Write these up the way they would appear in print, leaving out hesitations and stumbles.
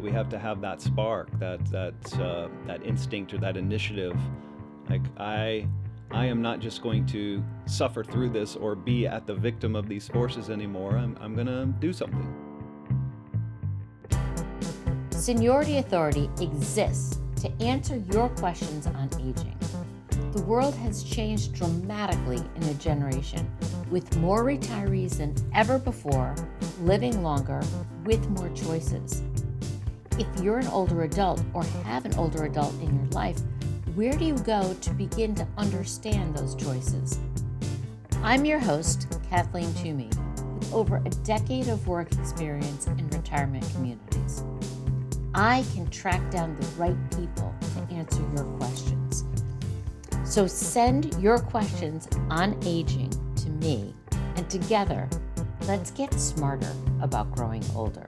We have to have that spark, that instinct or that initiative. Like I am not just going to suffer through this or be at the victim of these forces anymore. I'm going to do something. Seniority Authority exists to answer your questions on aging. The world has changed dramatically in a generation, with more retirees than ever before, living longer, with more choices. If you're an older adult or have an older adult in your life, where do you go to begin to understand those choices? I'm your host, Cathleen Toomey, with over a decade of work experience in retirement communities. I can track down the right people to answer your questions. So send your questions on aging to me, and together, let's get smarter about growing older.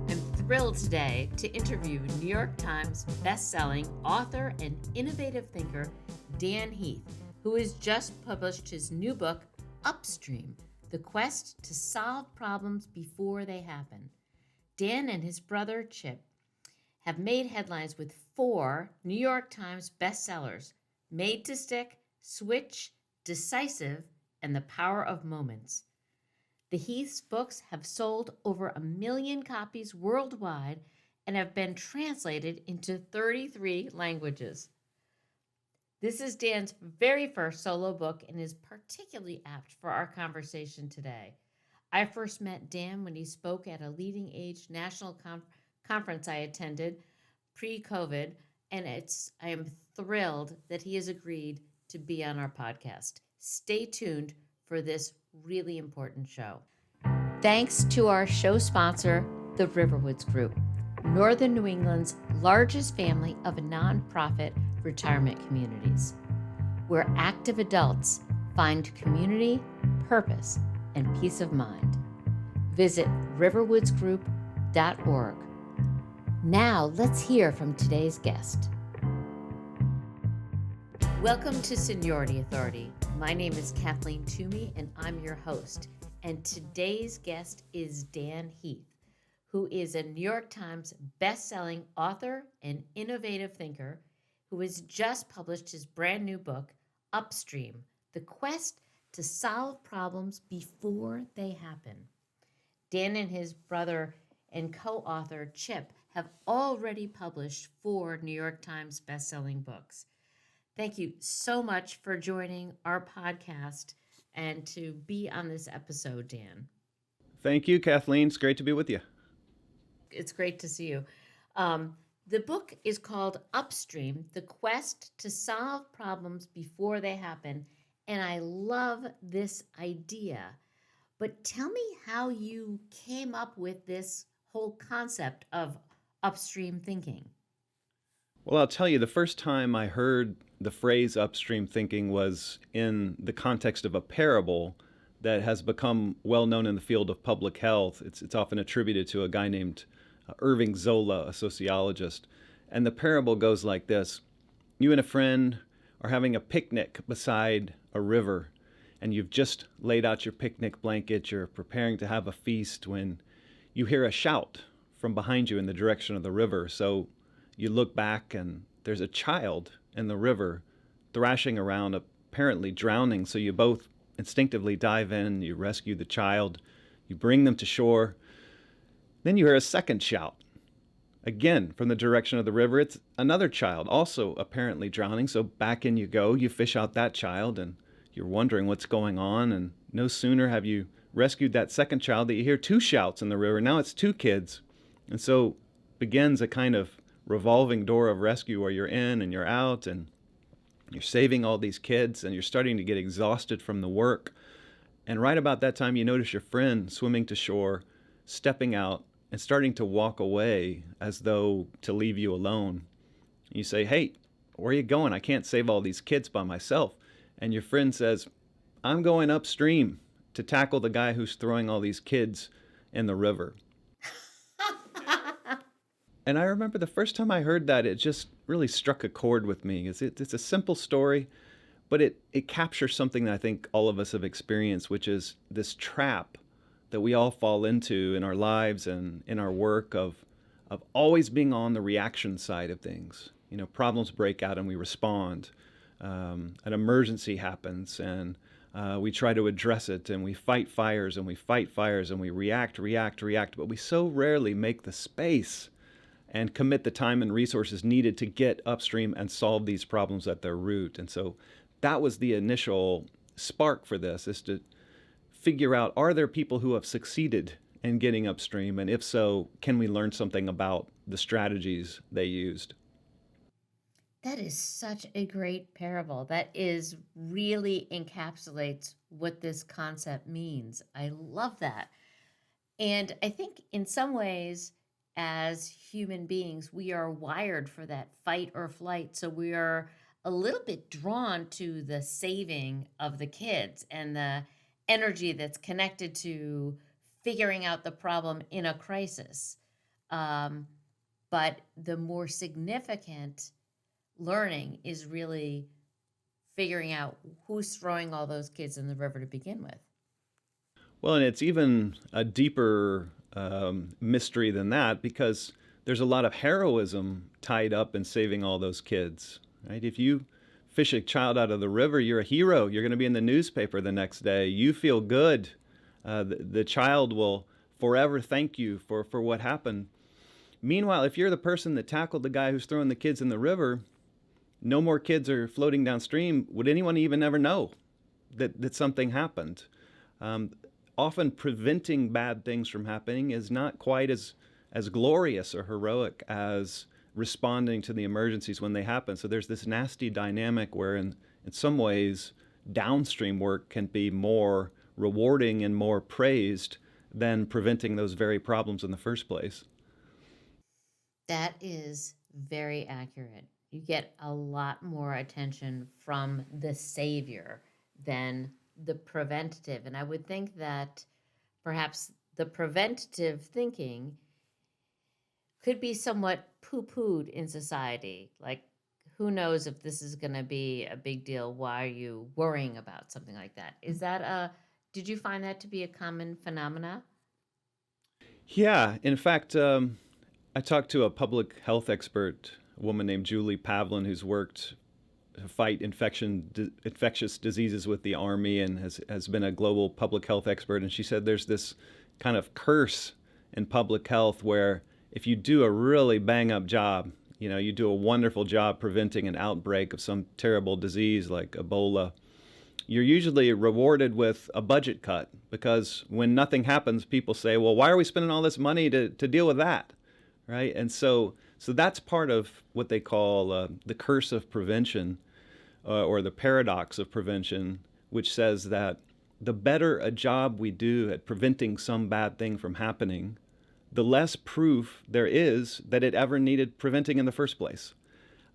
I'm thrilled today to interview New York Times best-selling author and innovative thinker Dan Heath, who has just published his new book, Upstream: The Quest to Solve Problems Before They Happen. Dan and his brother Chip have made headlines with 4 New York Times bestsellers: Made to Stick, Switch, Decisive, and The Power of Moments. The Heath's books have sold over 1 million copies worldwide and have been translated into 33 languages. This is Dan's very first solo book and is particularly apt for our conversation today. I first met Dan when he spoke at a leading-age national conference I attended pre-COVID, and I am thrilled that he has agreed to be on our podcast. Stay tuned for this really important show. Thanks to our show sponsor, the Riverwoods Group, Northern New England's largest family of nonprofit retirement communities, where active adults find community, purpose, and peace of mind. Visit riverwoodsgroup.org. Now let's hear from today's guest. Welcome to Seniority Authority. My name is Cathleen Toomey and I'm your host. And today's guest is Dan Heath, who is a New York Times best-selling author and innovative thinker who has just published his brand new book, Upstream: The Quest to Solve Problems Before They Happen. Dan and his brother and co-author Chip have already published 4 New York Times best-selling books. Thank you so much for joining our podcast and to be on this episode, Dan. Thank you, Kathleen. It's great to be with you. It's great to see you. The book is called Upstream: The Quest to Solve Problems Before They Happen. And I love this idea. But tell me how you came up with this whole concept of upstream thinking. Well, I'll tell you, the first time I heard the phrase upstream thinking was in the context of a parable that has become well known in the field of public health. It's often attributed to a guy named Irving Zola, a sociologist. And the parable goes like this. You and a friend are having a picnic beside a river, and you've just laid out your picnic blanket. You're preparing to have a feast when you hear a shout from behind you in the direction of the river. So you look back, and there's a child in the river thrashing around, apparently drowning. So you both instinctively dive in, you rescue the child, you bring them to shore. Then you hear a second shout, again from the direction of the river. It's another child, also apparently drowning. So back in you go, you fish out that child, and you're wondering what's going on. And no sooner have you rescued that second child that you hear 2 shouts in the river. Now it's 2 kids. And so begins a kind of revolving door of rescue where you're in and you're out, and you're saving all these kids, and you're starting to get exhausted from the work. And right about that time, you notice your friend swimming to shore, stepping out, and starting to walk away as though to leave you alone. You say, "Hey, where are you going? I can't save all these kids by myself." And your friend says, "I'm going upstream to tackle the guy who's throwing all these kids in the river." And I remember the first time I heard that, it just really struck a chord with me. It's a simple story, but it captures something that I think all of us have experienced, which is this trap that we all fall into in our lives and in our work of always being on the reaction side of things. You know, problems break out and we respond. An emergency happens and we try to address it, and we fight fires and we fight fires and we react, react, react. But we so rarely make the space and commit the time and resources needed to get upstream and solve these problems at their root. And so that was the initial spark for this, is to figure out, are there people who have succeeded in getting upstream? And if so, can we learn something about the strategies they used? That is such a great parable. That is really encapsulates what this concept means. I love that. And I think in some ways, as human beings, we are wired for that fight or flight. So we are a little bit drawn to the saving of the kids and the energy that's connected to figuring out the problem in a crisis. Um, but the more significant learning is really figuring out who's throwing all those kids in the river to begin with. Well, and it's even a deeper mystery than that, because there's a lot of heroism tied up in saving all those kids, right? If you fish a child out of the river, you're a hero. You're going to be in the newspaper the next day. You feel good. The child will forever thank you for what happened. Meanwhile, if you're the person that tackled the guy who's throwing the kids in the river, no more kids are floating downstream. Would anyone even ever know that something happened? Often preventing bad things from happening is not quite as glorious or heroic as responding to the emergencies when they happen. So there's this nasty dynamic where in some ways downstream work can be more rewarding and more praised than preventing those very problems in the first place. That is very accurate. You get a lot more attention from the savior than the preventative. And I would think that perhaps the preventative thinking could be somewhat poo pooed in society. Like, who knows if this is going to be a big deal? Why are you worrying about something like that? Did you find that to be a common phenomena? Yeah, in fact, I talked to a public health expert, a woman named Julie Pavlin, who's worked to fight infectious diseases with the Army and has been a global public health expert. And she said there's this kind of curse in public health where if you do a really bang up job, you know, you do a wonderful job preventing an outbreak of some terrible disease like Ebola, you're usually rewarded with a budget cut, because when nothing happens, people say, well, why are we spending all this money to deal with that? Right? And so that's part of what they call the curse of prevention, or the paradox of prevention, which says that the better a job we do at preventing some bad thing from happening, the less proof there is that it ever needed preventing in the first place.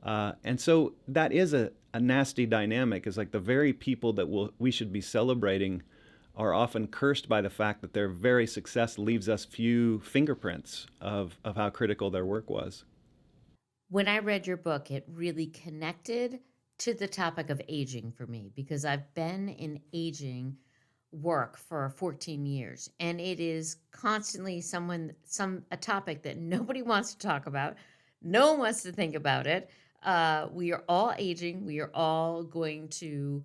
And so that is a nasty dynamic. Is like the very people that we should be celebrating are often cursed by the fact that their very success leaves us few fingerprints of how critical their work was. When I read your book, it really connected to the topic of aging for me, because I've been in aging work for 14 years, and it is constantly a topic that nobody wants to talk about. No one wants to think about it. We are all aging. We are all going to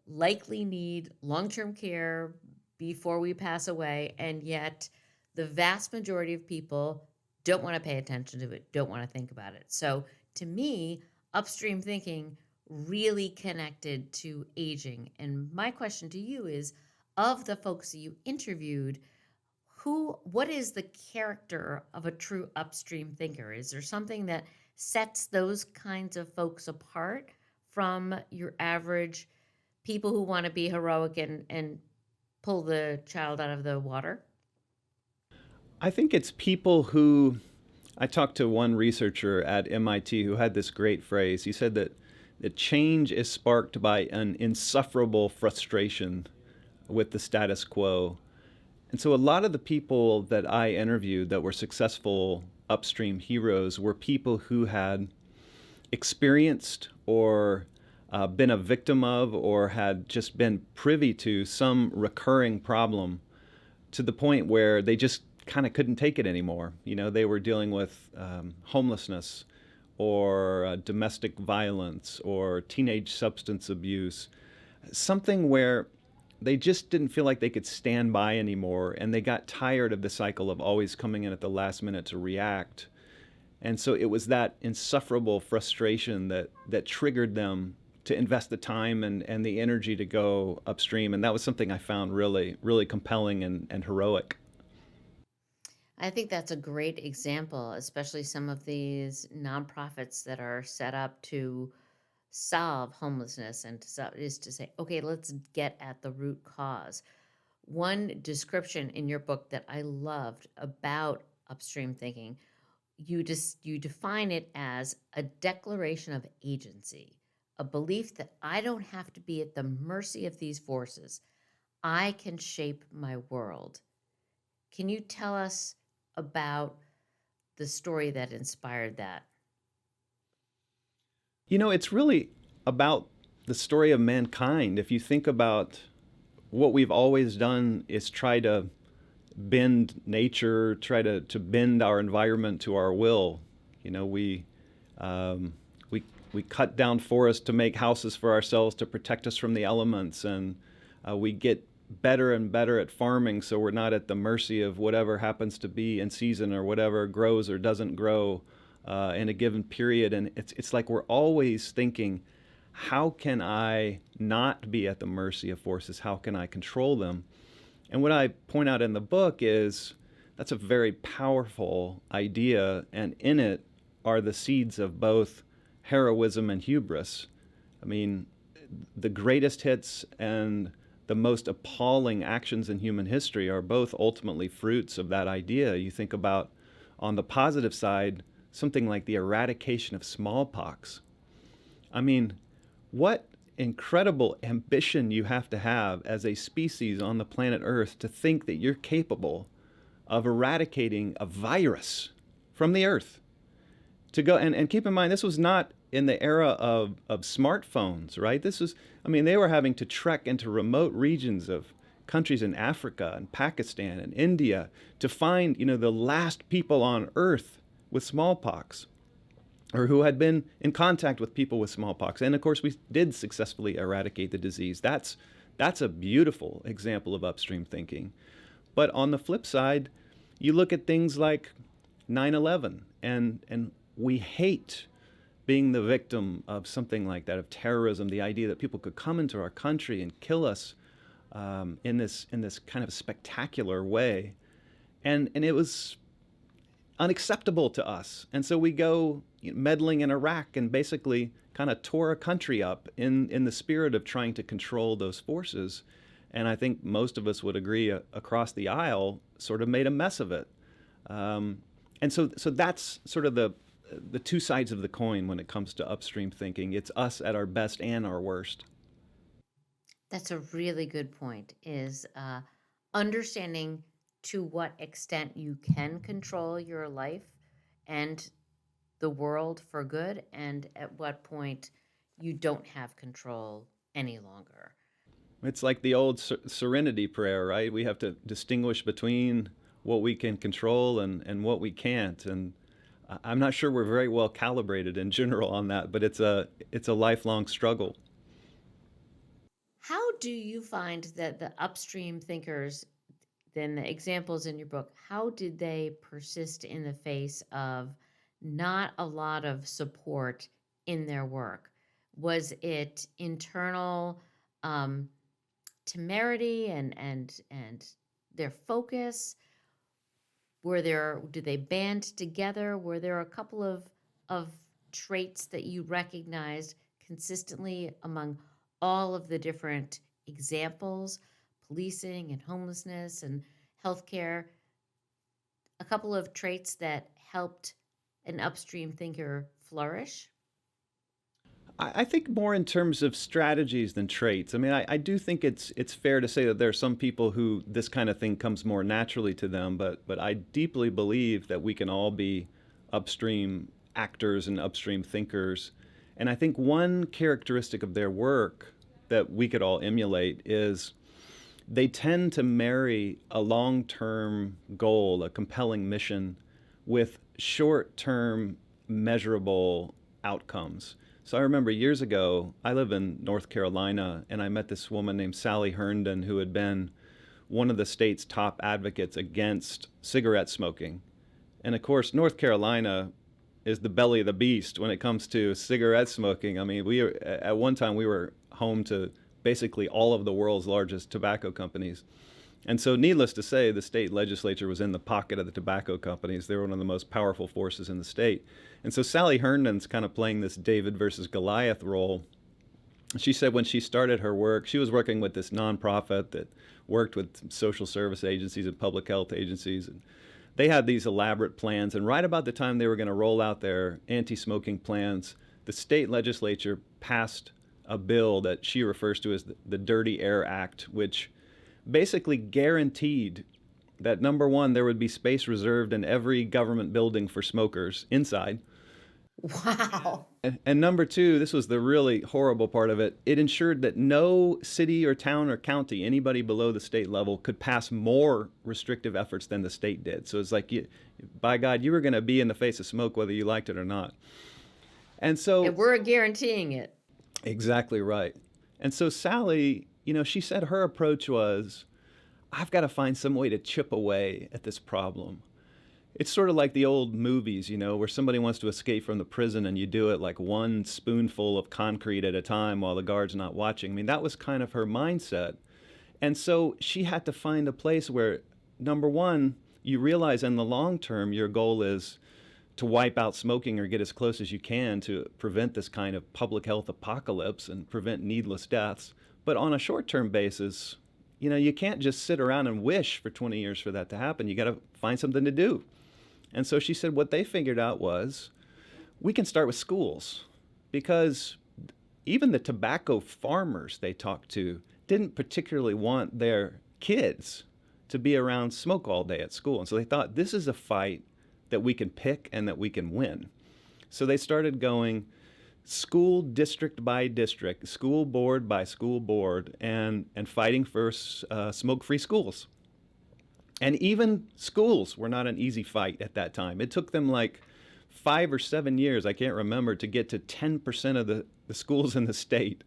likely need long-term care before we pass away, and yet the vast majority of people don't want to pay attention to it, don't want to think about it. So to me, upstream thinking really connected to aging. And my question to you is, of the folks that you interviewed, what is the character of a true upstream thinker? Is there something that sets those kinds of folks apart from your average people who want to be heroic and pull the child out of the water? I think it's people who, I talked to one researcher at MIT who had this great phrase. He said that change is sparked by an insufferable frustration with the status quo. And so a lot of the people that I interviewed that were successful upstream heroes were people who had experienced or been a victim of or had just been privy to some recurring problem to the point where they just kind of couldn't take it anymore. You know, they were dealing with homelessness or domestic violence or teenage substance abuse, something where they just didn't feel like they could stand by anymore, and they got tired of the cycle of always coming in at the last minute to react. And so it was that insufferable frustration that triggered them to invest the time and the energy to go upstream. And that was something I found really, really compelling and heroic. I think that's a great example, especially some of these nonprofits that are set up to solve homelessness and is to say, okay, let's get at the root cause. One description in your book that I loved about upstream thinking, you define it as a declaration of agency, a belief that I don't have to be at the mercy of these forces. I can shape my world. Can you tell us about the story that inspired that? You know, it's really about the story of mankind. If you think about what we've always done is try to bend nature, try to bend our environment to our will. You know, um, we cut down forests to make houses for ourselves to protect us from the elements, and we get better and better at farming so we're not at the mercy of whatever happens to be in season or whatever grows or doesn't grow in a given period. And it's like we're always thinking, how can I not be at the mercy of forces? How can I control them? And what I point out in the book is that's a very powerful idea, and in it are the seeds of both heroism and hubris. I mean, the greatest hits and the most appalling actions in human history are both ultimately fruits of that idea. You think about, on the positive side, something like the eradication of smallpox. I mean, what incredible ambition you have to have as a species on the planet Earth to think that you're capable of eradicating a virus from the Earth. To go and keep in mind, this was not in the era of smartphones, right? This was, I mean, they were having to trek into remote regions of countries in Africa and Pakistan and India to find, you know, the last people on Earth with smallpox, or who had been in contact with people with smallpox. And of course, we did successfully eradicate the disease. That's a beautiful example of upstream thinking. But on the flip side, you look at things like 9/11, and we hate being the victim of something like that, of terrorism, the idea that people could come into our country and kill us in this kind of spectacular way. And it was unacceptable to us. And so we go meddling in Iraq and basically kind of tore a country up in the spirit of trying to control those forces. And I think most of us would agree across the aisle sort of made a mess of it. And so that's sort of the two sides of the coin when it comes to upstream thinking. It's us at our best and our worst. That's a really good point, is understanding to what extent you can control your life and the world for good, and at what point you don't have control any longer. It's like the old serenity prayer, right? We have to distinguish between what we can control and what we can't. And I'm not sure we're very well calibrated in general on that, but it's a lifelong struggle. How do you find that the upstream thinkers, then the examples in your book, how did they persist in the face of not a lot of support in their work? Was it internal um, temerity and their focus? Did they band together? Were there a couple of traits that you recognized consistently among all of the different examples, policing and homelessness and healthcare, a couple of traits that helped an upstream thinker flourish? I think more in terms of strategies than traits. I mean, I do think it's fair to say that there are some people who this kind of thing comes more naturally to them, but I deeply believe that we can all be upstream actors and upstream thinkers. And I think one characteristic of their work that we could all emulate is they tend to marry a long term goal, a compelling mission, with short term measurable outcomes. So I remember years ago, I live in North Carolina, and I met this woman named Sally Herndon who had been one of the state's top advocates against cigarette smoking. And of course, North Carolina is the belly of the beast when it comes to cigarette smoking. I mean, at one time we were home to basically all of the world's largest tobacco companies. And so, needless to say, the state legislature was in the pocket of the tobacco companies. They were one of the most powerful forces in the state. And so, Sally Herndon's kind of playing this David versus Goliath role. She said when she started her work, she was working with this nonprofit that worked with social service agencies and public health agencies. And they had these elaborate plans. And right about the time they were going to roll out their anti smoking plans, the state legislature passed a bill that she refers to as the Dirty Air Act, which basically guaranteed that, number one, there would be space reserved in every government building for smokers inside. Wow. And number two, this was the really horrible part of it, it ensured that no city or town or county, anybody below the state level, could pass more restrictive efforts than the state did. So it's like, by God, you were going to be in the face of smoke whether you liked it or not. And so... And we're guaranteeing it. Exactly right. And so Sally, she said her approach was, I've got to find some way to chip away at this problem. It's sort of like the old movies, where somebody wants to escape from the prison and you do it like one spoonful of concrete at a time while the guard's not watching. I mean, that was kind of her mindset. And so she had to find a place where, number one, you realize in the long term your goal is to wipe out smoking or get as close as you can to prevent this kind of public health apocalypse and prevent needless deaths. But on a short-term basis, you can't just sit around and wish for 20 years for that to happen. You got to find something to do. And so she said what they figured out was we can start with schools, because even the tobacco farmers they talked to didn't particularly want their kids to be around smoke all day at school. And so they thought, this is a fight that we can pick and that we can win. So they started going school district by district, school board by school board, and fighting for smoke-free schools. And even schools were not an easy fight at that time. It took them like 5 or 7 years, I can't remember, to get to 10% of the schools in the state.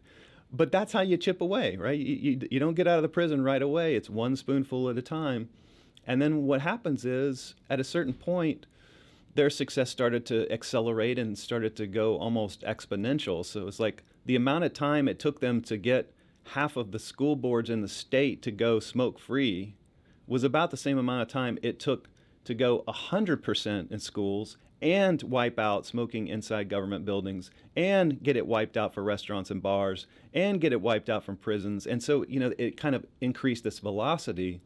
But that's how you chip away, right? You don't get out of the prison right away. It's one spoonful at a time. And then what happens is, at a certain point, their success started to accelerate and started to go almost exponential. So it's like the amount of time it took them to get half of the school boards in the state to go smoke-free was about the same amount of time it took to go 100% in schools and wipe out smoking inside government buildings and get it wiped out for restaurants and bars and get it wiped out from prisons. And so, it kind of increased this velocity.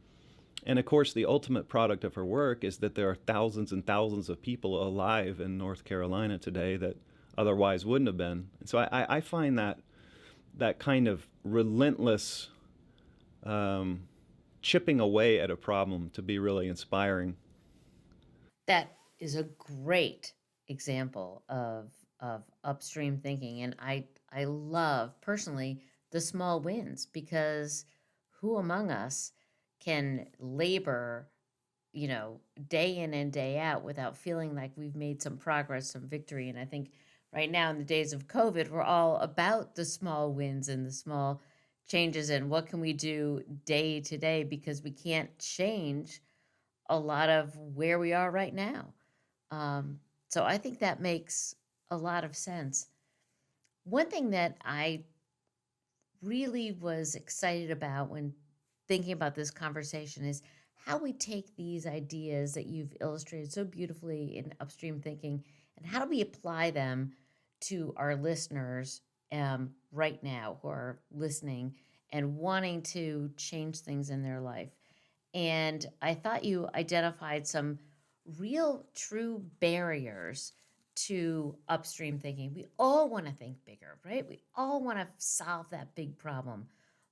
And of course, the ultimate product of her work is that there are thousands and thousands of people alive in North Carolina today that otherwise wouldn't have been. And so I find that kind of relentless chipping away at a problem to be really inspiring. That is a great example of upstream thinking. And I love, personally, the small wins, because who among us can labor, day in and day out without feeling like we've made some progress, some victory? And I think right now in the days of COVID, we're all about the small wins and the small changes and what can we do day to day, because we can't change a lot of where we are right now. So I think that makes a lot of sense. One thing that I really was excited about when thinking about this conversation is how we take these ideas that you've illustrated so beautifully in Upstream Thinking, and how do we apply them to our listeners right now who are listening and wanting to change things in their life. And I thought you identified some real, true barriers to upstream thinking. We all want to think bigger, right? We all want to solve that big problem.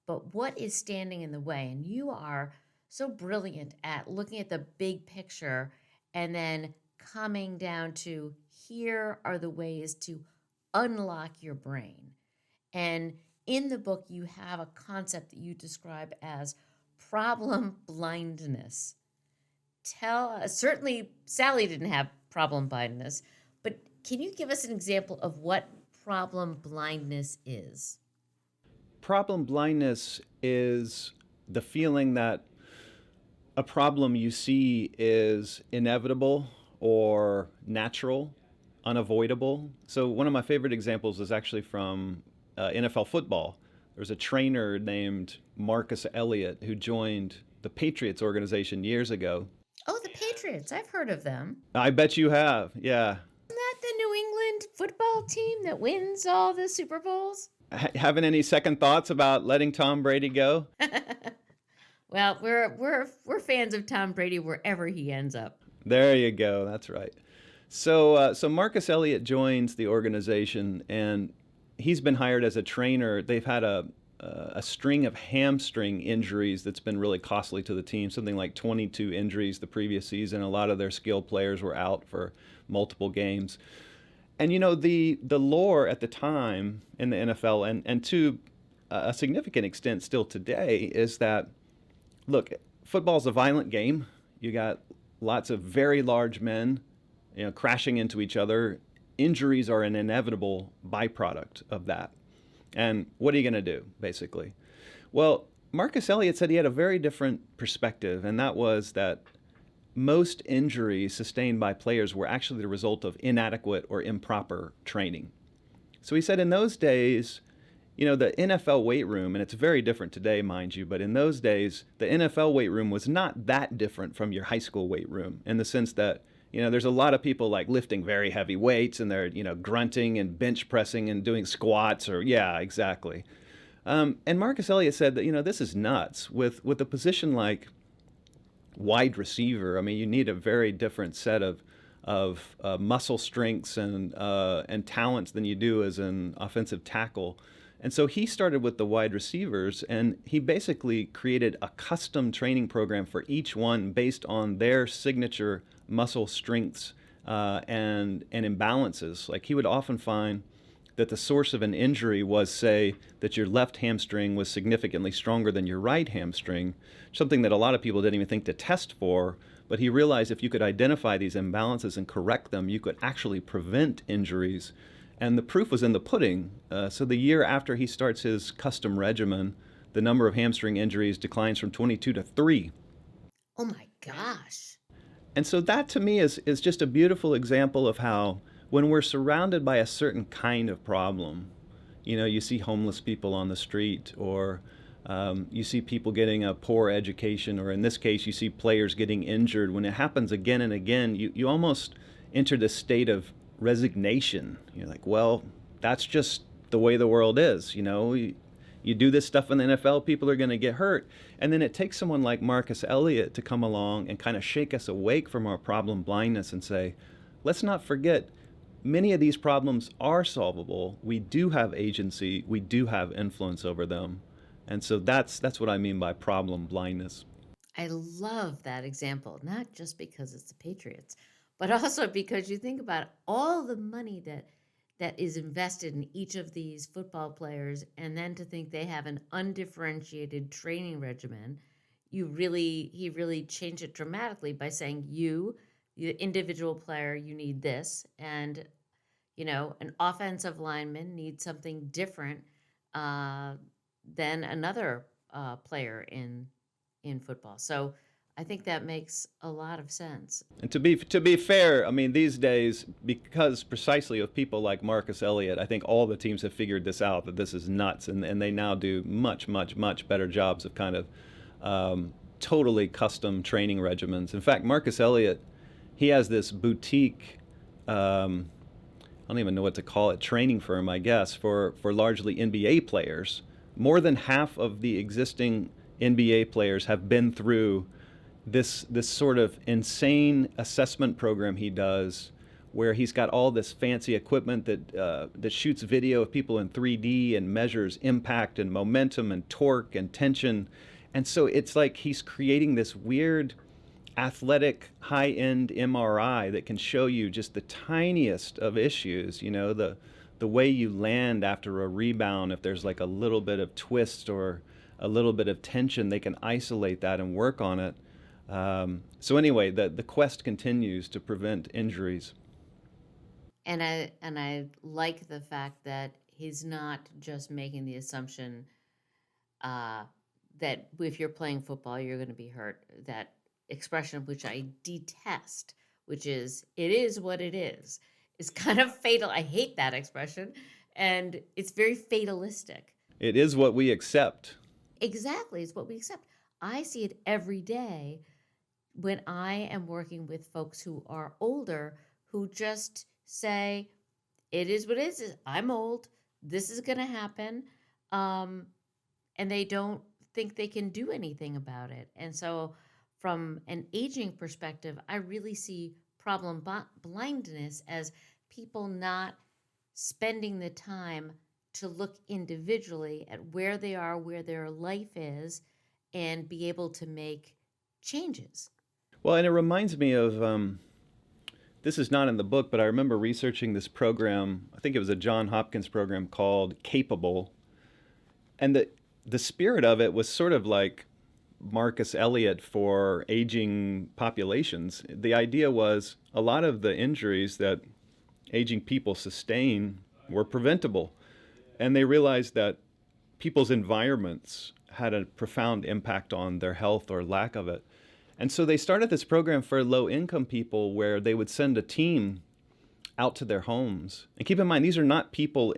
But what is standing in the way? And you are so brilliant at looking at the big picture and then coming down to, here are the ways to unlock your brain. And in the book, you have a concept that you describe as problem blindness. Certainly Sally didn't have problem blindness, but can you give us an example of what problem blindness is? Problem blindness is the feeling that a problem you see is inevitable or natural, unavoidable. So, one of my favorite examples is actually from NFL football. There was a trainer named Marcus Elliott who joined the Patriots organization years ago. Oh, the Patriots. I've heard of them. I bet you have, yeah. Isn't that the New England football team that wins all the Super Bowls? Having any second thoughts about letting Tom Brady go? Well, we're fans of Tom Brady wherever he ends up. There you go. That's right. So Marcus Elliott joins the organization, and he's been hired as a trainer. They've had a string of hamstring injuries that's been really costly to the team. Something like 22 injuries the previous season. A lot of their skilled players were out for multiple games. And you know, the lore at the time in the NFL, and to a significant extent still today, is that, look, football's a violent game. You got lots of very large men, crashing into each other. Injuries are an inevitable byproduct of that. And what are you going to do, basically? Well, Marcus Elliott said he had a very different perspective, and that was that most injuries sustained by players were actually the result of inadequate or improper training. So he said in those days, the NFL weight room, and it's very different today, mind you, but in those days, the NFL weight room was not that different from your high school weight room in the sense that, there's a lot of people like lifting very heavy weights and they're, grunting and bench pressing and doing squats yeah, exactly. And Marcus Elliott said that, this is nuts. With a position like wide receiver, I mean, you need a very different set of muscle strengths and talents than you do as an offensive tackle. And so he started with the wide receivers, and he basically created a custom training program for each one based on their signature muscle strengths and imbalances. Like he would often find that the source of an injury was, say, that your left hamstring was significantly stronger than your right hamstring, something that a lot of people didn't even think to test for. But he realized if you could identify these imbalances and correct them, you could actually prevent injuries. And the proof was in the pudding. So the year after he starts his custom regimen, the number of hamstring injuries declines from 22 to 3. Oh my gosh. And so that to me is just a beautiful example of how when we're surrounded by a certain kind of problem, you see homeless people on the street, or you see people getting a poor education, or in this case, you see players getting injured. When it happens again and again, you almost enter this state of resignation. You're like, well, that's just the way the world is. You do this stuff in the NFL, people are going to get hurt. And then it takes someone like Marcus Elliott to come along and kind of shake us awake from our problem blindness and say, let's not forget, many of these problems are solvable. We do have agency. We do have influence over them. And so that's what I mean by problem blindness. I love that example, not just because it's the Patriots, but also because you think about all the money that is invested in each of these football players, and then to think they have an undifferentiated training regimen. He really changed it dramatically by saying, the individual player, you need this, and an offensive lineman needs something different than another player in football. So I think that makes a lot of sense. And to be fair, I mean, these days, because precisely of people like Marcus Elliott, I think all the teams have figured this out, that this is nuts, and they now do much, much, much better jobs of kind of totally custom training regimens. In fact, Marcus Elliott, he has this boutique, I don't even know what to call it, training firm, I guess, for largely NBA players. More than half of the existing NBA players have been through this sort of insane assessment program he does, where he's got all this fancy equipment that shoots video of people in 3D and measures impact and momentum and torque and tension. And so it's like he's creating this weird athletic high-end MRI that can show you just the tiniest of issues, the the way you land after a rebound, if there's like a little bit of twist or a little bit of tension, they can isolate that and work on it. So anyway, the quest continues to prevent injuries. And I like the fact that he's not just making the assumption uh, that if you're playing football, you're going to be hurt. That expression, which I detest, which is "it is what it is kind of fatal. I hate that expression, and it's very fatalistic. It is what we accept. Exactly, it's what we accept. I see it every day when I am working with folks who are older who just say, it is what it is. I'm old. This is going to happen. Um, and they don't think they can do anything about it. And so, from an aging perspective, I really see problem blindness as people not spending the time to look individually at where they are, where their life is, and be able to make changes. Well, and it reminds me of this is not in the book, but I remember researching this program. I think it was a John Hopkins program called Capable, and the spirit of it was sort of like Marcus Elliot for aging populations. The idea was a lot of the injuries that aging people sustain were preventable, and they realized that people's environments had a profound impact on their health or lack of it. And so they started this program for low income people where they would send a team out to their homes. And keep in mind, these are not people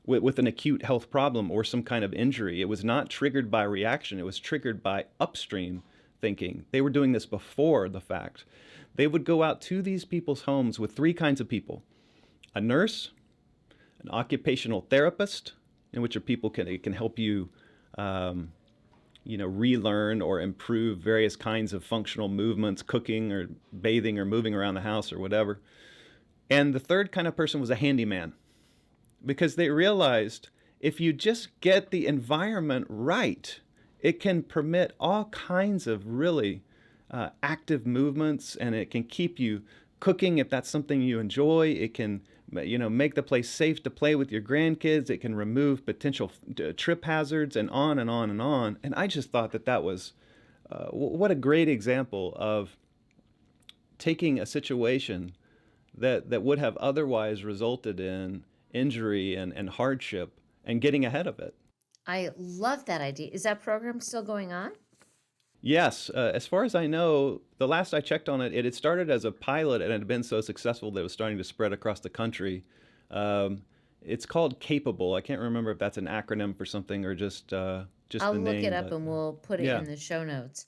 with an acute health problem or some kind of injury. It was not triggered by reaction. It was triggered by upstream thinking. They were doing this before the fact. They would go out to these people's homes with three kinds of people: a nurse, an occupational therapist, in which people can help you relearn or improve various kinds of functional movements, cooking or bathing or moving around the house or whatever. And the third kind of person was a handyman, because they realized if you just get the environment right, it can permit all kinds of really active movements, and it can keep you cooking if that's something you enjoy. It can make the place safe to play with your grandkids. It can remove potential trip hazards, and on and on and on. And I just thought that was what a great example of taking a situation that would have otherwise resulted in injury and hardship and getting ahead of it. I love that idea. Is that program still going on? Yes, as far as I know, the last I checked on it, it had started as a pilot and it had been so successful that it was starting to spread across the country. It's called Capable. I can't remember if that's an acronym for something or just I'll the look name. it up and we'll put it yeah. in the show notes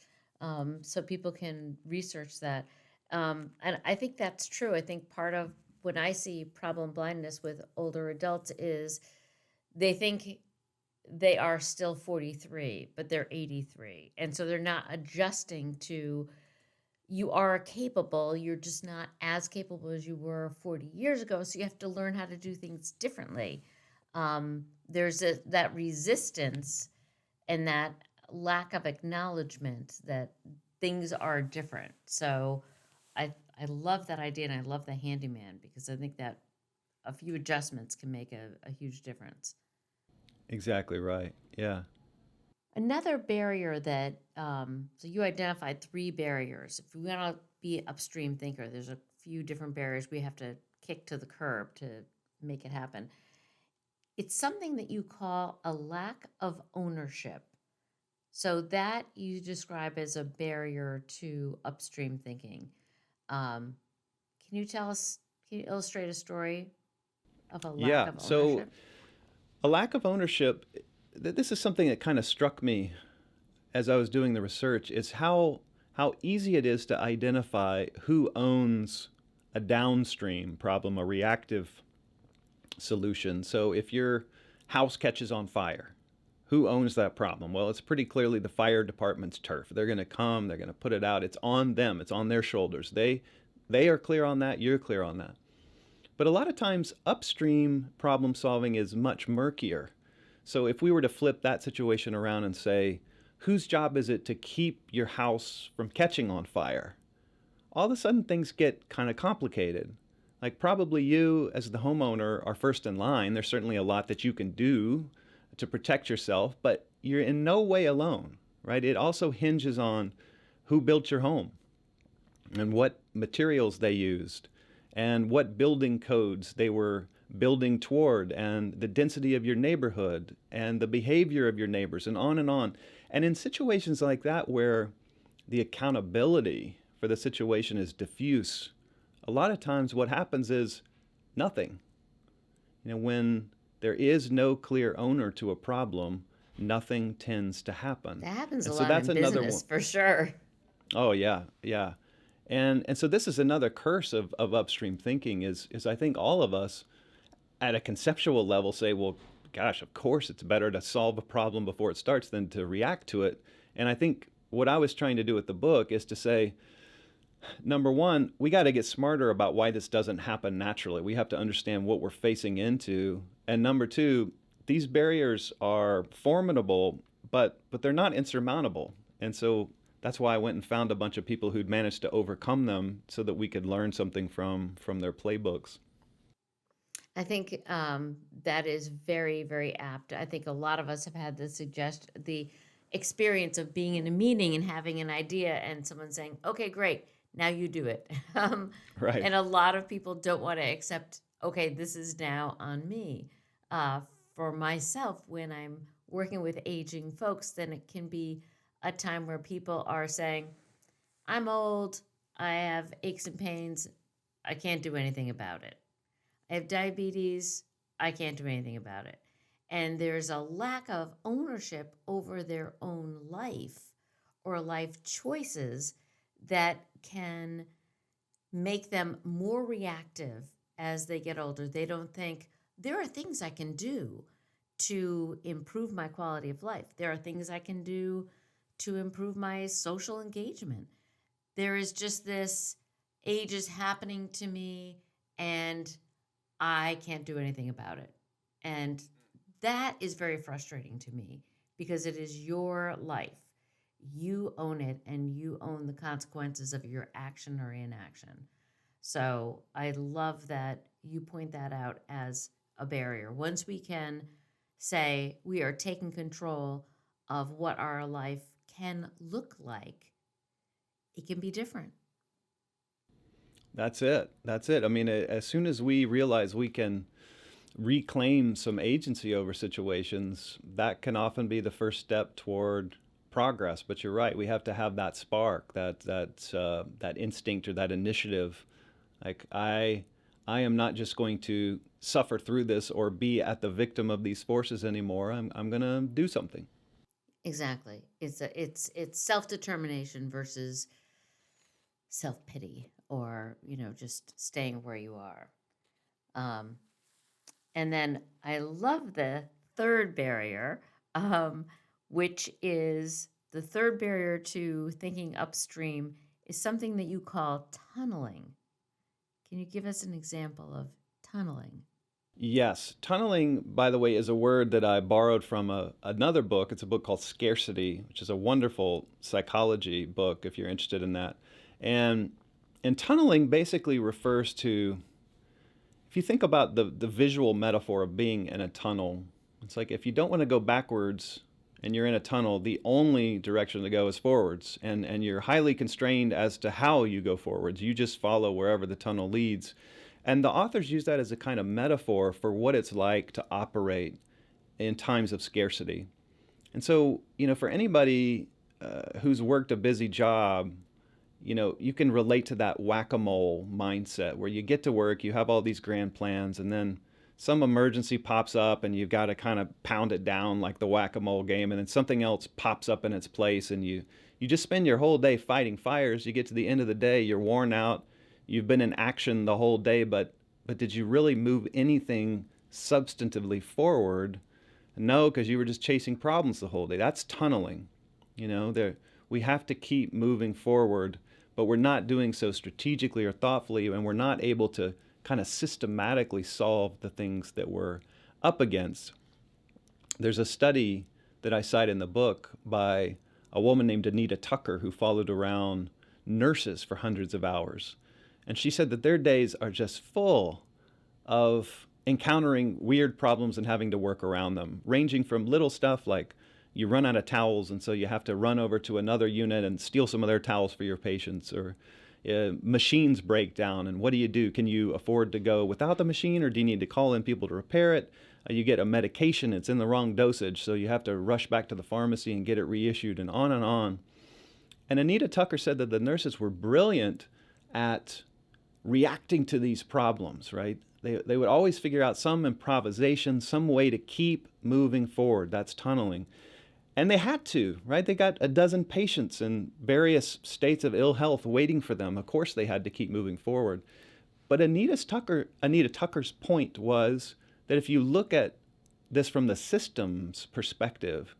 so people can research that. And I think that's true. I think part of when I see problem blindness with older adults is they think they are still 43, but they're 83. And so they're not adjusting to, you are capable, you're just not as capable as you were 40 years ago. So you have to learn how to do things differently. There's that resistance and that lack of acknowledgement that things are different. So I love that idea, and I love the handyman, because I think that a few adjustments can make a huge difference. Exactly right. Yeah. Another barrier that, so you identified 3 barriers. If we want to be an upstream thinker, there's a few different barriers we have to kick to the curb to make it happen. It's something that you call a lack of ownership. So that you describe as a barrier to upstream thinking. Can you illustrate a story of a lack of ownership? So a lack of ownership, this is something that kind of struck me as I was doing the research, is how easy it is to identify who owns a downstream problem, a reactive solution. So if your house catches on fire, who owns that problem? Well, it's pretty clearly the fire department's turf. They're going to come, they're going to put it out. It's on them, it's on their shoulders. They are clear on that, you're clear on that. But a lot of times, upstream problem solving is much murkier. So if we were to flip that situation around and say, whose job is it to keep your house from catching on fire? All of a sudden, things get kind of complicated. Like probably you as the homeowner are first in line. There's certainly a lot that you can do to protect yourself, but you're in no way alone, right? It also hinges on who built your home and what materials they used and what building codes they were building toward and the density of your neighborhood and the behavior of your neighbors and on and on. And in situations like that where the accountability for the situation is diffuse, a lot of times what happens is nothing. When there is no clear owner to a problem, nothing tends to happen. That happens And a so lot that's in another business, one. for sure. Oh yeah, yeah. And so this is another curse of upstream thinking is I think all of us at a conceptual level say, well, gosh, of course it's better to solve a problem before it starts than to react to it. And I think what I was trying to do with the book is to say, number one, we got to get smarter about why this doesn't happen naturally. We have to understand what we're facing into. And number two, these barriers are formidable, but they're not insurmountable. And so that's why I went and found a bunch of people who'd managed to overcome them so that we could learn something from their playbooks. I think that is very, very apt. I think a lot of us have had the experience of being in a meeting and having an idea and someone saying, okay, great, now you do it. Right. And a lot of people don't want to accept, okay, this is now on me. For myself, when I'm working with aging folks, then it can be a time where people are saying, I'm old, I have aches and pains, I can't do anything about it. I have diabetes, I can't do anything about it. And there's a lack of ownership over their own life or life choices that can make them more reactive as they get older. They don't think, there are things I can do to improve my quality of life. There are things I can do to improve my social engagement. There is just this, age is happening to me and I can't do anything about it. And that is very frustrating to me because it is your life. You own it and you own the consequences of your action or inaction. So I love that you point that out as a barrier. Once we can say we are taking control of what our life can look like, it can be different. That's it. That's it. I mean, as soon as we realize we can reclaim some agency over situations, that can often be the first step toward progress. But you're right, we have to have that spark, that instinct or that initiative. Like I am not just going to suffer through this or be at the victim of these forces anymore. I'm going to do something. Exactly. It's self-determination versus self-pity or, just staying where you are. And then I love the third barrier, which is the third barrier to thinking upstream is something that you call tunneling. Can you give us an example of tunneling? Yes. Tunneling, by the way, is a word that I borrowed from another book. It's a book called Scarcity, which is a wonderful psychology book if you're interested in that. And tunneling basically refers to, if you think about the visual metaphor of being in a tunnel, it's like if you don't want to go backwards and you're in a tunnel, the only direction to go is forwards. And you're highly constrained as to how you go forwards. You just follow wherever the tunnel leads. And the authors use that as a kind of metaphor for what it's like to operate in times of scarcity. And so, for anybody who's worked a busy job, you can relate to that whack-a-mole mindset where you get to work, you have all these grand plans, and then some emergency pops up and you've got to kind of pound it down like the whack-a-mole game, and then something else pops up in its place, and you just spend your whole day fighting fires. You get to the end of the day, you're worn out, you've been in action the whole day, but did you really move anything substantively forward? No, because you were just chasing problems the whole day. That's tunneling. We have to keep moving forward, but we're not doing so strategically or thoughtfully, and we're not able to kind of systematically solve the things that we're up against. There's a study that I cite in the book by a woman named Anita Tucker who followed around nurses for hundreds of hours. And she said that their days are just full of encountering weird problems and having to work around them, ranging from little stuff like you run out of towels and so you have to run over to another unit and steal some of their towels for your patients, or machines break down and what do? Can you afford to go without the machine, or do you need to call in people to repair it? You get a medication, it's in the wrong dosage, so you have to rush back to the pharmacy and get it reissued, and on and on. And Anita Tucker said that the nurses were brilliant at reacting to these problems, right? They would always figure out some improvisation, some way to keep moving forward. That's tunneling. And they had to, right? They got a dozen patients in various states of ill health waiting for them. Of course, they had to keep moving forward. But Anita Tucker's point was that if you look at this from the systems perspective,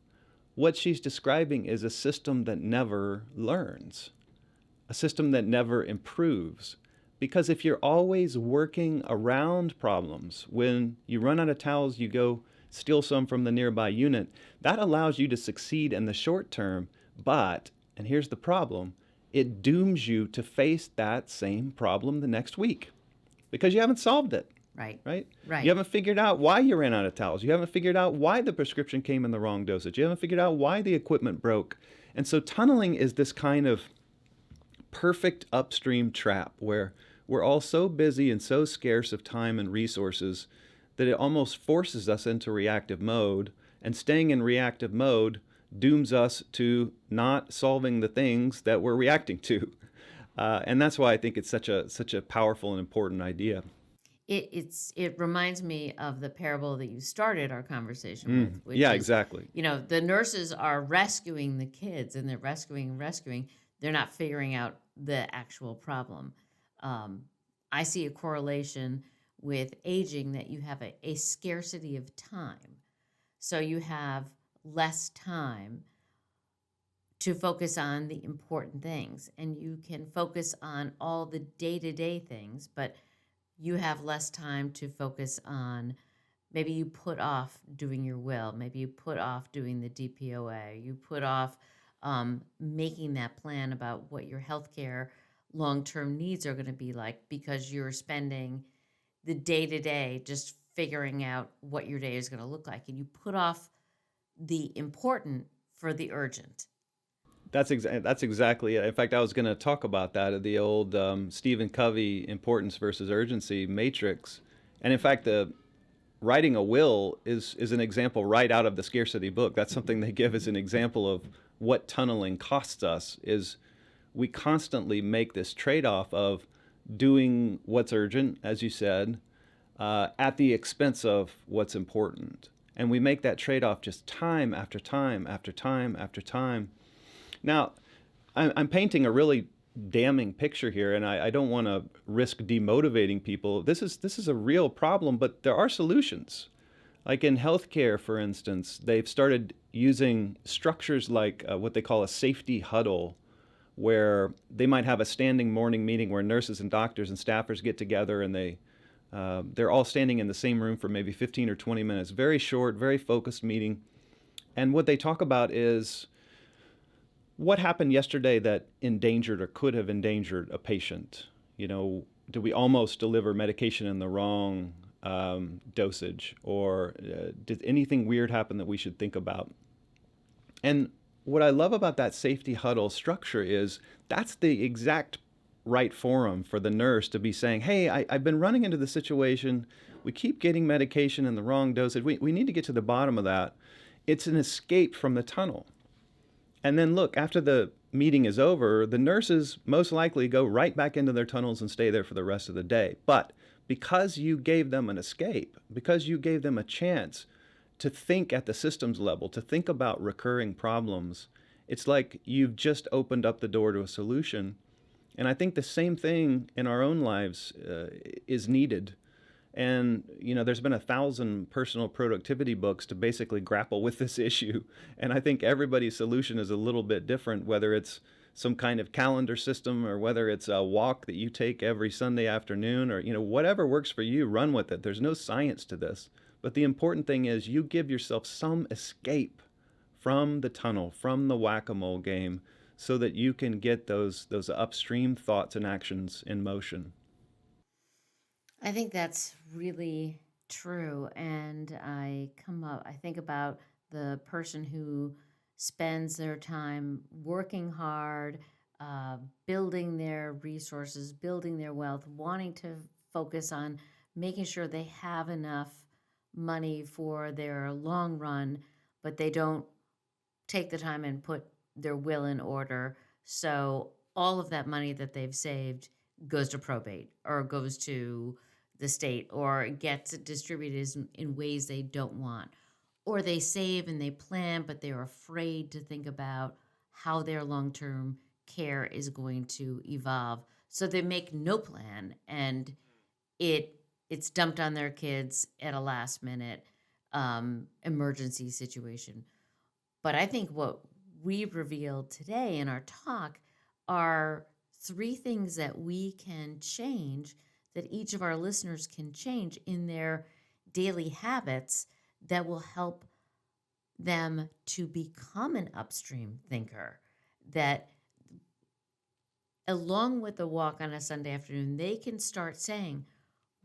what she's describing is a system that never learns, a system that never improves. Because if you're always working around problems, when you run out of towels, you go steal some from the nearby unit, that allows you to succeed in the short term. But, and here's the problem, it dooms you to face that same problem the next week because you haven't solved it. Right? You haven't figured out why you ran out of towels. You haven't figured out why the prescription came in the wrong dosage. You haven't figured out why the equipment broke. And so tunneling is this kind of perfect upstream trap where we're all so busy and so scarce of time and resources that it almost forces us into reactive mode, and staying in reactive mode dooms us to not solving the things that we're reacting to. And that's why I think it's such a powerful and important idea. It reminds me of the parable that you started our conversation with. Which yeah, is, exactly. The nurses are rescuing the kids, and they're rescuing. They're not figuring out the actual problem. I see a correlation with aging, that you have a scarcity of time. So you have less time to focus on the important things, and you can focus on all the day-to-day things, but you have less time to focus on, maybe you put off doing your will, maybe you put off doing the DPOA, you put off making that plan about what your healthcare long-term needs are going to be like, because you're spending the day-to-day just figuring out what your day is going to look like, and you put off the important for the urgent. That's exactly it. In fact, I was going to talk about that, the old Stephen Covey importance versus urgency matrix. And in fact, writing a will is an example right out of the scarcity book. That's something they give as an example of what tunneling costs us. Is we constantly make this trade-off of doing what's urgent, as you said, at the expense of what's important. And we make that trade-off just time after time after time after time. Now, I'm painting a really damning picture here, and I don't want to risk demotivating people. This is a real problem, but there are solutions. Like in healthcare, for instance, they've started using structures like what they call a safety huddle, where they might have a standing morning meeting where nurses and doctors and staffers get together, and they're all standing in the same room for maybe 15 or 20 minutes. Very short, very focused meeting. And what they talk about is what happened yesterday that endangered or could have endangered a patient. Did we almost deliver medication in the wrong dosage, or did anything weird happen that we should think about? And what I love about that safety huddle structure is that's the exact right forum for the nurse to be saying, hey, I've been running into the situation. We keep getting medication in the wrong dosage. We need to get to the bottom of that. It's an escape from the tunnel. And then look, after the meeting is over, the nurses most likely go right back into their tunnels and stay there for the rest of the day. But because you gave them an escape, because you gave them a chance to think at the systems level, to think about recurring problems, it's like you've just opened up the door to a solution. And I think the same thing in our own lives is needed. And, there's been 1,000 personal productivity books to basically grapple with this issue. And I think everybody's solution is a little bit different, whether it's some kind of calendar system or whether it's a walk that you take every Sunday afternoon, or, whatever works for you, run with it. There's no science to this. But the important thing is you give yourself some escape from the tunnel, from the whack-a-mole game, so that you can get those upstream thoughts and actions in motion. I think that's really true. And I think about the person who spends their time working hard, building their resources, building their wealth, wanting to focus on making sure they have enough money for their long run, but they don't take the time and put their will in order. So all of that money that they've saved goes to probate or goes to the state or gets distributed in ways they don't want. Or they save and they plan, but they're afraid to think about how their long term care is going to evolve. So they make no plan and it's dumped on their kids at a last minute emergency situation. But I think what we've revealed today in our talk are three things that we can change, that each of our listeners can change in their daily habits that will help them to become an upstream thinker. That along with the walk on a Sunday afternoon, they can start saying,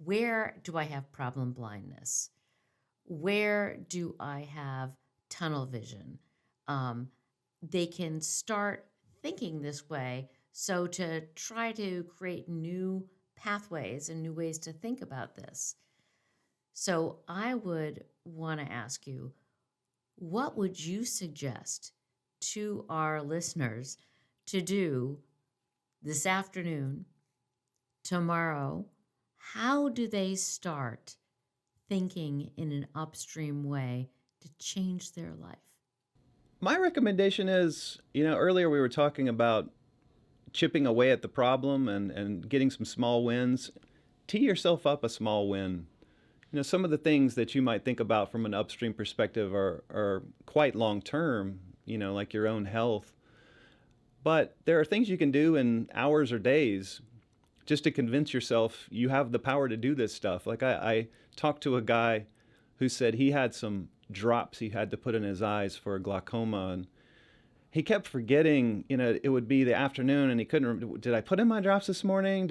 where do I have problem blindness? Where do I have tunnel vision? They can start thinking this way. So to try to create new pathways and new ways to think about this. So I would want to ask you, what would you suggest to our listeners to do this afternoon, tomorrow? How do they start thinking in an upstream way to change their life? My recommendation is, earlier we were talking about chipping away at the problem and getting some small wins. Tee yourself up a small win. Some of the things that you might think about from an upstream perspective are quite long term, like your own health. But there are things you can do in hours or days just to convince yourself you have the power to do this stuff. Like I talked to a guy who said he had some drops he had to put in his eyes for glaucoma, and he kept forgetting, it would be the afternoon and he couldn't, did I put in my drops this morning?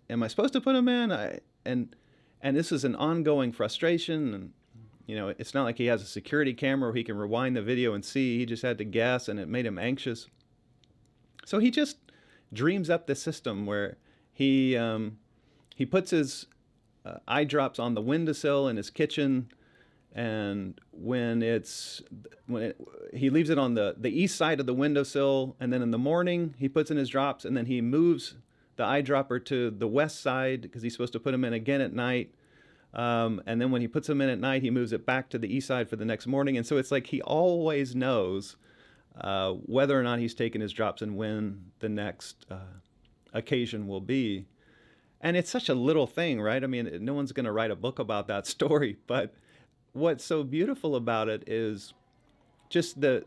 Am I supposed to put them in? And this is an ongoing frustration. And, it's not like he has a security camera where he can rewind the video and see. He just had to guess, and it made him anxious. So he just dreams up this system where he puts his eye drops on the windowsill in his kitchen, and he leaves it on the east side of the windowsill, and then in the morning he puts in his drops, and then he moves the eyedropper to the west side because he's supposed to put them in again at night. And then when he puts them in at night, he moves it back to the east side for the next morning. And so it's like he always knows whether or not he's taken his drops and when the next occasion will be. And it's such a little thing, right? I mean, no one's going to write a book about that story. But what's so beautiful about it is just the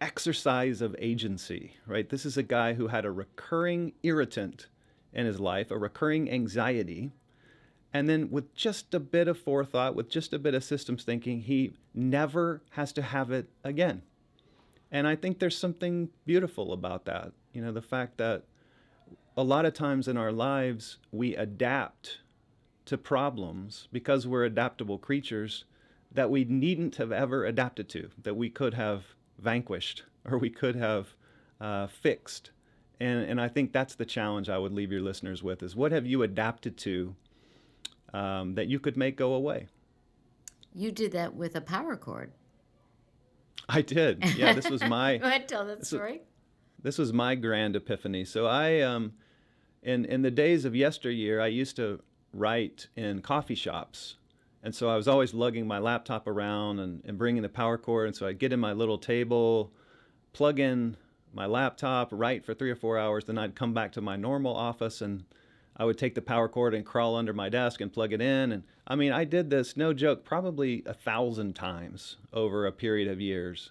exercise of agency, right? This is a guy who had a recurring irritant in his life, a recurring anxiety. And then with just a bit of forethought, with just a bit of systems thinking, he never has to have it again. And I think there's something beautiful about that. The fact that a lot of times in our lives, we adapt to problems because we're adaptable creatures that we needn't have ever adapted to, that we could have vanquished or we could have fixed. And I think that's the challenge I would leave your listeners with, is what have you adapted to that you could make go away? You did that with a power cord. I did. Yeah, this was my... Go ahead, tell that story. This was my grand epiphany. So I, in the days of yesteryear, I used to write in coffee shops. And so I was always lugging my laptop around and bringing the power cord. And so I'd get in my little table, plug in my laptop, write for 3 or 4 hours. Then I'd come back to my normal office and I would take the power cord and crawl under my desk and plug it in. And I mean, I did this, no joke, probably 1,000 times over a period of years.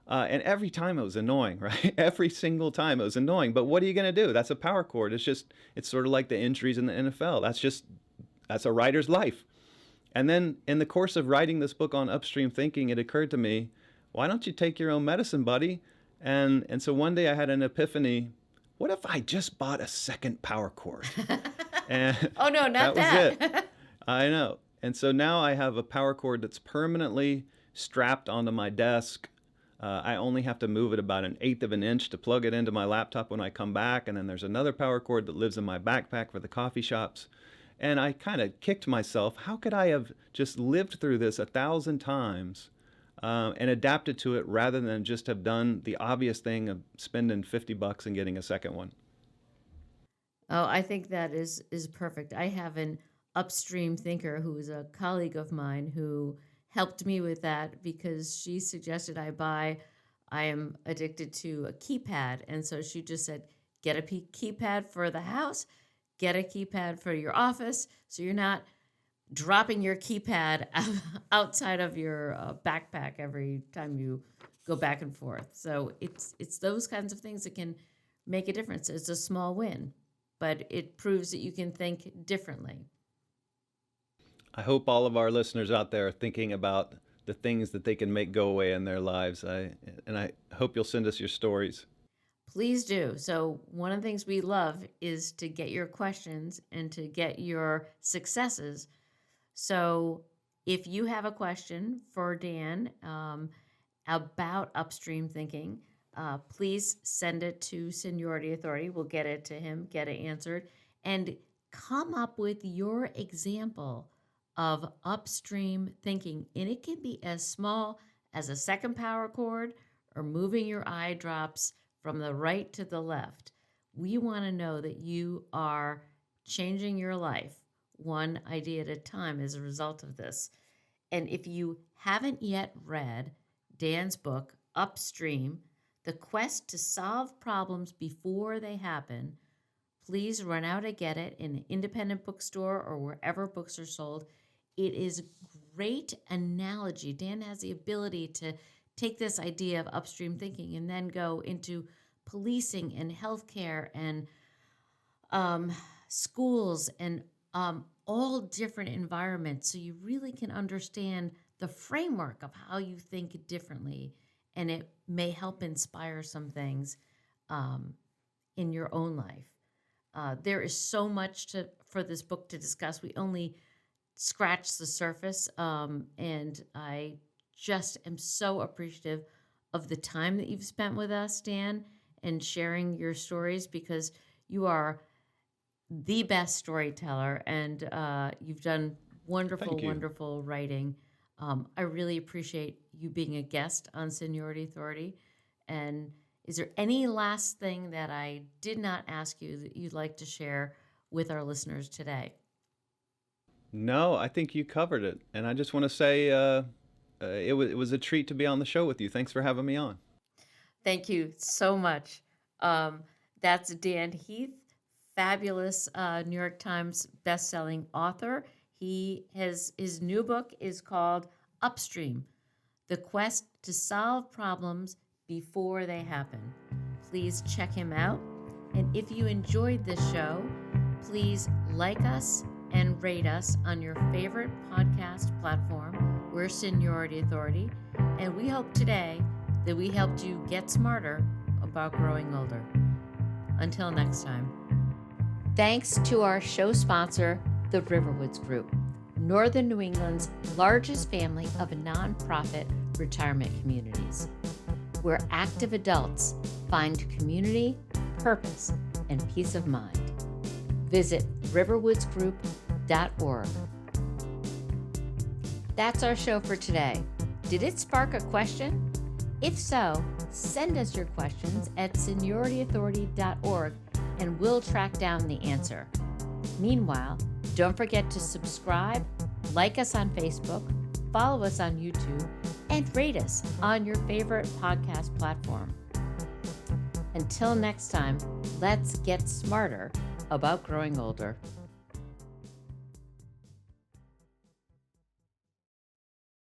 And every time it was annoying, right? Every single time it was annoying. But what are you going to do? That's a power cord. It's sort of like the injuries in the NFL. That's a writer's life. And then in the course of writing this book on upstream thinking, it occurred to me, why don't you take your own medicine, buddy, And so one day I had an epiphany. What if I just bought a second power cord? And Oh, no, not that was it. that. I know. And so now I have a power cord that's permanently strapped onto my desk. I only have to move it about 1/8 of an inch to plug it into my laptop when I come back. And then there's another power cord that lives in my backpack for the coffee shops. And I kind of kicked myself. How could I have just lived through this 1,000 times and adapted to it rather than just have done the obvious thing of spending $50 and getting a second one? Oh, I think that is perfect. I have an upstream thinker who is a colleague of mine who helped me with that because she suggested I am addicted to a keypad. And so she just said, get a keypad for the house, get a keypad for your office. So you're not dropping your keypad outside of your backpack every time you go back and forth. So it's those kinds of things that can make a difference. It's a small win, but it proves that you can think differently. I hope all of our listeners out there are thinking about the things that they can make go away in their lives. I hope you'll send us your stories. Please do. So one of the things we love is to get your questions and to get your successes. So if you have a question for Dan about upstream thinking, please send it to Seniority Authority. We'll get it to him, get it answered, and come up with your example of upstream thinking. And it can be as small as a second power cord or moving your eye drops from the right to the left. We want to know that you are changing your life one idea at a time as a result of this. And if you haven't yet read Dan's book, Upstream, The Quest to Solve Problems Before They Happen, please run out and get it in an independent bookstore or wherever books are sold. It is a great analogy. Dan has the ability to take this idea of upstream thinking and then go into policing and healthcare and schools and all different environments, so you really can understand the framework of how you think differently, and it may help inspire some things in your own life. There is so much for this book to discuss. We only scratched the surface, and I just am so appreciative of the time that you've spent with us, Dan, and sharing your stories, because you are the best storyteller, and you've done wonderful writing. I really appreciate you being a guest on Seniority Authority. And is there any last thing that I did not ask you that you'd like to share with our listeners today? No, I think you covered it. And I just want to say it was a treat to be on the show with you. Thanks for having me on. Thank you so much. That's Dan Heath, fabulous New York Times bestselling author. His new book is called Upstream, The Quest to Solve Problems Before They Happen. Please check him out. And if you enjoyed this show, please like us and rate us on your favorite podcast platform. We're Seniority Authority, and we hope today that we helped you get smarter about growing older. Until next time. Thanks to our show sponsor, the Riverwoods Group, Northern New England's largest family of nonprofit retirement communities, where active adults find community, purpose, and peace of mind. Visit riverwoodsgroup.org. That's our show for today. Did it spark a question? If so, send us your questions at seniorityauthority.org and we'll track down the answer. Meanwhile, don't forget to subscribe, like us on Facebook, follow us on YouTube, and rate us on your favorite podcast platform. Until next time, let's get smarter about growing older.